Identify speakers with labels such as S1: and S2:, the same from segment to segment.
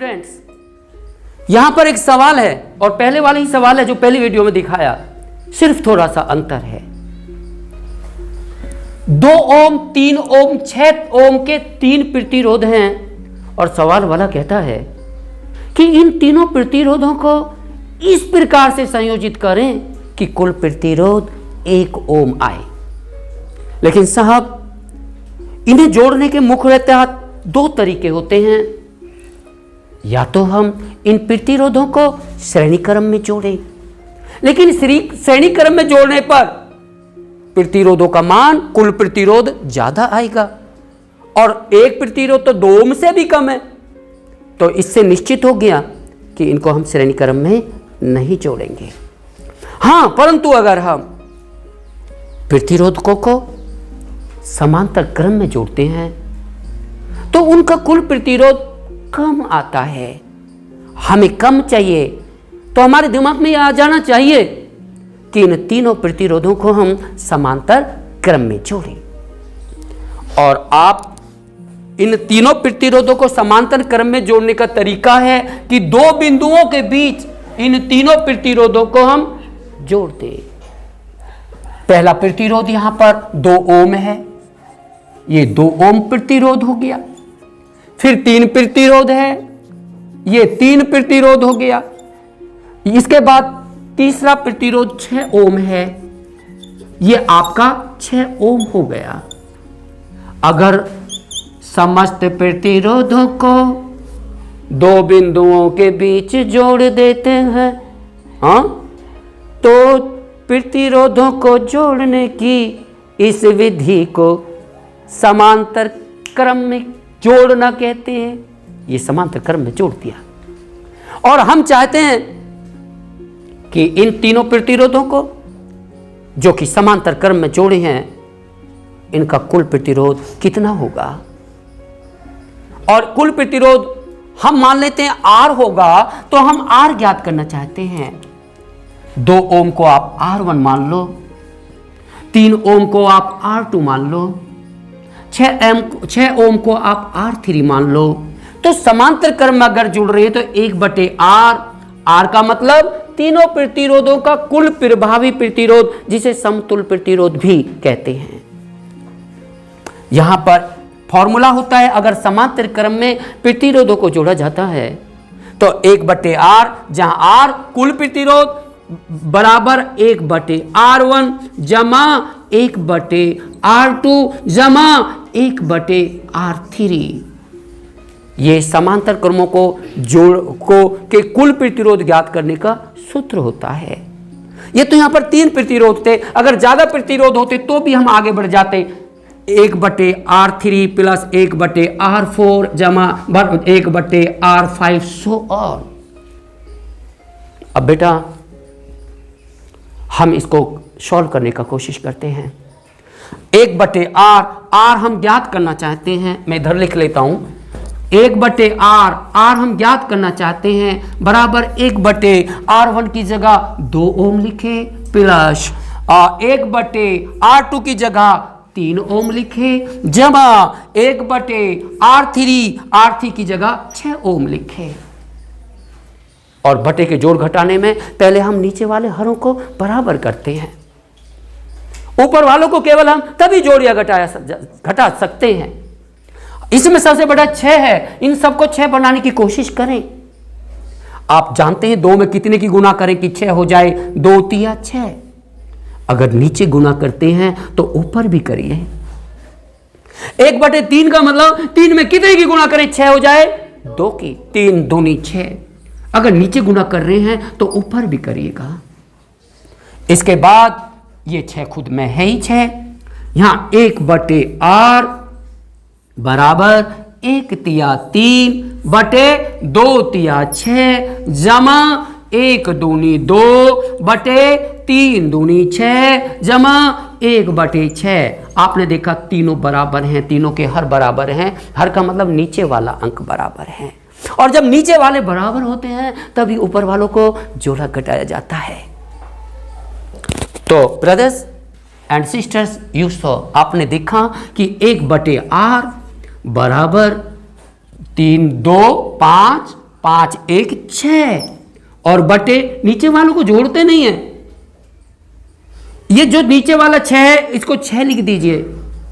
S1: Students, यहां पर एक सवाल है और पहले वाला ही सवाल है जो पहली वीडियो में दिखाया, सिर्फ थोड़ा सा अंतर है। 2 ओम, 3 ओम, 6 ओम के 3 प्रतिरोध हैं और सवाल वाला कहता है कि इन तीनों प्रतिरोधों को इस प्रकार से संयोजित करें कि कुल प्रतिरोध 1 ओम आए। लेकिन साहब, इन्हें जोड़ने के मुख्यतः 2 तरीके होते हैं। या तो हम इन प्रतिरोधों को श्रेणी क्रम में जोड़ें, लेकिन श्रेणी क्रम में जोड़ने पर प्रतिरोधों का मान कुल प्रतिरोध ज्यादा आएगा और एक प्रतिरोध तो 2 ओम से भी कम है। तो इससे निश्चित हो गया कि इनको हम श्रेणी क्रम में नहीं जोड़ेंगे। हां, परंतु अगर हम प्रतिरोधकों को समांतर क्रम में जोड़ते हैं तो उनका कुल प्रतिरोध कम आता है। हमें कम चाहिए तो हमारे दिमाग में यह आ जाना चाहिए कि इन तीनों प्रतिरोधों को हम समांतर क्रम में जोड़ें। और आप इन तीनों प्रतिरोधों को समांतर क्रम में जोड़ने का तरीका है कि 2 बिंदुओं के बीच इन तीनों प्रतिरोधों को हम जोड़ दें। पहला प्रतिरोध यहां पर 2 ओम है, ये 2 ओम प्रतिरोध हो गया। फिर 3 प्रतिरोध है, ये 3 प्रतिरोध हो गया। इसके बाद तीसरा प्रतिरोध 6 ओम है, ये आपका 6 ओम हो गया। अगर समस्त प्रतिरोधों को 2 बिंदुओं के बीच जोड़ देते हैं, हाँ, तो प्रतिरोधों को जोड़ने की इस विधि को समांतर क्रम में जोड़ना कहते हैं। ये समांतर क्रम में जोड़ दिया और हम चाहते हैं कि इन तीनों प्रतिरोधों को जो कि समांतर क्रम में जोड़े हैं, इनका कुल प्रतिरोध कितना होगा। और कुल प्रतिरोध हम मान लेते हैं R होगा, तो हम R ज्ञात करना चाहते हैं। 2 ओम को आप R1 मान लो, 3 ओम को आप R2 मान लो, 6 ओम को आप R3 मान लो। तो समांतर क्रम में अगर जुड़ रहे हैं तो 1/R, R का मतलब तीनों प्रतिरोधों का कुल प्रभावी प्रतिरोध, जिसे समतुल्य प्रतिरोध भी कहते हैं। यहां पर फॉर्मूला होता है, अगर समांतर क्रम में प्रतिरोधों को जोड़ा जाता है तो 1/R, जहां R कुल प्रतिरोध बराबर 1/R1 जमा 1/R2 जमा 1/R3। ये समांतर क्रमों को के कुल प्रतिरोध ज्ञात करने का सूत्र होता है। ये तो यहां पर 3 प्रतिरोध थे, अगर ज्यादा प्रतिरोध होते तो भी हम आगे बढ़ जाते। 1/R3 प्लस 1/R4 जमा 1/R5 सो ऑन। अब बेटा हम इसको सॉल्व करने का कोशिश करते हैं। 1/R, R हम ज्ञात करना चाहते हैं, मैं इधर लिख लेता हूं। 1/R, R हम ज्ञात करना चाहते हैं बराबर 1/R1 की जगह 2 ओम लिखे प्लस 1/R2 की जगह 3 ओम लिखे जमा 1/R3 की जगह 6 ओम लिखे। और बटे के जोड़ घटाने में पहले हम नीचे वाले हरों को बराबर करते हैं, ऊपर वालों को केवल हम तभी जोड़ या घटा सकते हैं। इसमें सबसे बड़ा 6 है, इन सबको 6 बनाने की कोशिश करें। आप जानते हैं 2 में कितने की गुना करें कि 6 हो जाए, 2 तिया 6। अगर नीचे गुना करते हैं तो ऊपर भी करिए। 1/3 का मतलब 3 में कितने की गुना करें 6 हो जाए, 2 की, 3 दूनी 6। अगर नीचे गुना कर रहे हैं तो ऊपर भी करिएगा। इसके बाद ये 6 खुद में है ही 6, यहां 1/R बराबर 1 तिया 3 बटे 2 तिया 6 जमा 1 दूनी 2 बटे 3 दूनी 6 जमा 1/6। आपने देखा तीनों बराबर हैं, तीनों के हर बराबर हैं। हर का मतलब नीचे वाला अंक बराबर है, और जब नीचे वाले बराबर होते हैं तभी ऊपर वालों को जोड़ा घटाया जाता है। तो brothers and sisters, you saw, आपने देखा कि 1/R बराबर 3 2 5 5 1 6 और बटे नीचे वालों को जोड़ते नहीं है। ये जो नीचे वाला 6 है इसको 6 लिख दीजिए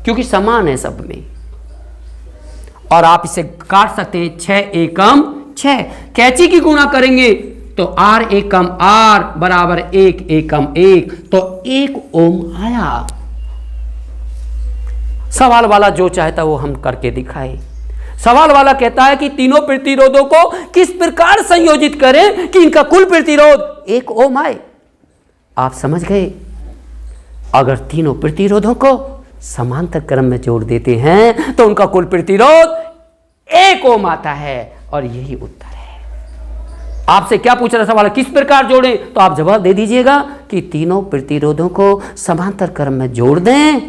S1: क्योंकि समान है सब में। और आप इसे काट सकते हैं 6 एकम 6। कैंची की गुणा करेंगे तो R एकम R बराबर 1 एकम 1 तो 1 ओम आया। सवाल वाला जो चाहता वो हम करके दिखाए। सवाल वाला कहता है कि तीनों प्रतिरोधों को किस प्रकार संयोजित करें कि इनका कुल प्रतिरोध 1 ओम आए। आप समझ गए? अगर तीनों प्रतिरोधों को समांतर क्रम में जोड़ देते हैं तो उनका कुल प्रतिरोध 1 ओम आता है और यही उत्तर है। आपसे क्या पूछ रहा सवाल, किस प्रकार जोड़ें? तो आप जवाब दे दीजिएगा कि तीनों प्रतिरोधों को समांतर क्रम में जोड़ दें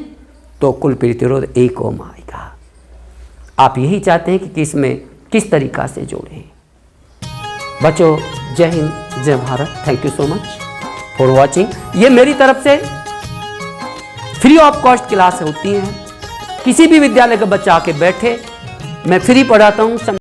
S1: तो कुल प्रतिरोध 1 ओम आएगा। आप यही चाहते हैं कि किस तरीका से जोड़ें। बच्चों, जय हिंद, जय Bharat. Thank you so much for watching. ये मेरी तरफ से फ्री ऑफ कॉस्ट क्लास होती हैं। किसी भी विद्यालय का बच्चा आके बैठे, मैं फ्री पढ़ाता हूँ।